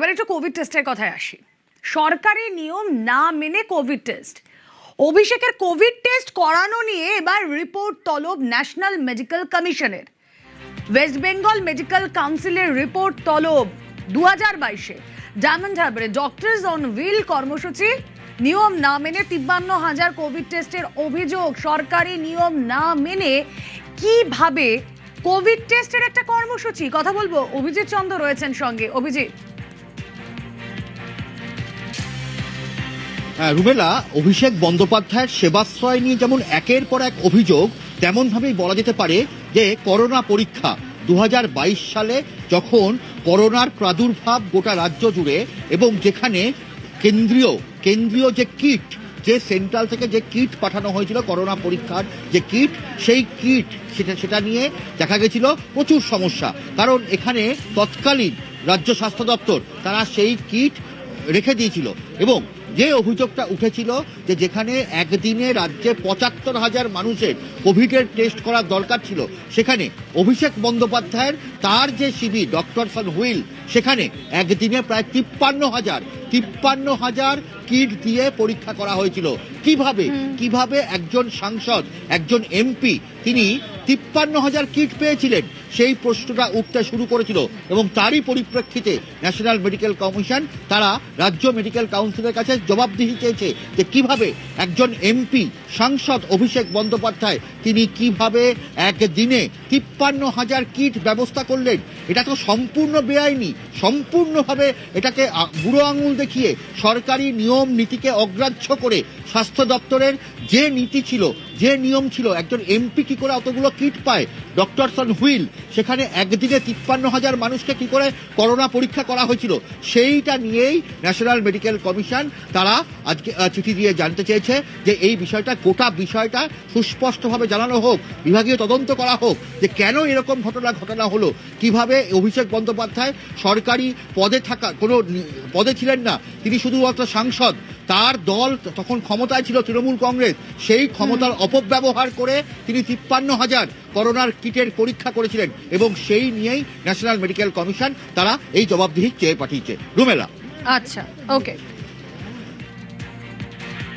এবার একটু কোভিড টেস্টের কথায় আসি। সরকারি নিয়ম না মেনে কোভিড টেস্ট, অভিষেকের কোভিড টেস্ট করানো নিয়ে এবার রিপোর্ট তলব ন্যাশনাল মেডিকেল কমিশনের। ওয়েস্ট বেঙ্গল মেডিকেল কাউন্সিলের রিপোর্ট তলব 2022-এ ডায়মন্ড হারবারে ডক্টরস অন হুইল কর্মসূচি নিয়ম না মেনে 53,000 কোভিড টেস্টের অভিযোগ। সরকারি নিয়ম না মেনে কিভাবে কোভিড টেস্টের একটা কর্মসূচি, কথা বলবো, অভিজিৎ চন্দ্র রয়েছেন সঙ্গে। অভিজিৎ। রুমেলা, অভিষেক বন্দ্যোপাধ্যায়ের সেবাশ্রয় নিয়ে যেমন একের পর এক অভিযোগ, তেমন ভাবেই বলা যেতে পারে যে করোনা পরীক্ষা 2022 সালে যখন করোনার প্রাদুর্ভাব গোটা রাজ্য জুড়ে এবং যেখানে কেন্দ্রীয় যে কিট, যে সেন্ট্রাল থেকে যে কিট পাঠানো হয়েছিল করোনা পরীক্ষার যে কিট, সেই কিট সেটা নিয়ে দেখা গেছিল প্রচুর সমস্যা। কারণ এখানে তৎকালীন রাজ্য স্বাস্থ্য দপ্তর তারা সেই কিট রেখে দিয়েছিল এবং যে অভিযোগটা উঠেছিল যে যেখানে একদিনে রাজ্যে 75,000 মানুষের কোভিডের টেস্ট করার দরকার ছিল, সেখানে অভিষেক বন্দ্যোপাধ্যায়ের তার যে শিবির ডক্টরস অন হুইল, সেখানে একদিনে প্রায় 53,000 কিট দিয়ে পরীক্ষা করা হয়েছিল। কিভাবে একজন সাংসদ, একজন এমপি, তিনি 53,000 কিট পেয়েছিলেন, সেই প্রশ্নটা উঠতে শুরু করেছিল এবং তারই পরিপ্রেক্ষিতে ন্যাশনাল মেডিকেল কমিশন তারা রাজ্য মেডিকেল কাউন্সিলের কাছে জবাবদিহি চেয়েছে যে কিভাবে একজন এমপি সাংসদ অভিষেক বন্দ্যোপাধ্যায় তিনি কিভাবে একদিনে 53,000 কিট ব্যবস্থা করলেন। এটা তো সম্পূর্ণ বেআইনি, সম্পূর্ণভাবে এটাকে বুড়ো আঙুল দেখিয়ে সরকারি নিয়ম নীতিকে অগ্রাহ্য করে স্বাস্থ্য দপ্তরের যে নীতি ছিল, যে নিয়ম ছিল, একজন এমপি কি করে অতগুলো কিট পায়। ডক্টরস অন হুইল, সেখানে একদিনে 53,000 মানুষকে কি করে করোনা পরীক্ষা করা হয়েছিল, সেইটা নিয়েই ন্যাশনাল মেডিকেল কমিশন তারা আজকে চিঠি দিয়ে জানতে চেয়েছে যে এই বিষয়টা, গোটা বিষয়টা সুস্পষ্টভাবে জানানো হোক, বিভাগীয় তদন্ত করা হোক যে কেন এরকম ঘটনা হলো, কিভাবে অভিষেক বন্দ্যোপাধ্যায় সরকারি কোনো পদে ছিলেন না, তিনি শুধুমাত্র সাংসদ, তার দল তখন ক্ষমতায় ছিল তৃণমূল কংগ্রেস, সেই ক্ষমতার অপব্যবহার করে তিনি 53,000 করোনার কিটের পরীক্ষা করেছিলেন এবং সেই নিয়েই ন্যাশনাল মেডিকেল কমিশন তারা এই জবাবদিহি চেয়ে পাঠিয়েছে। রুমেলা। আচ্ছা, ওকে।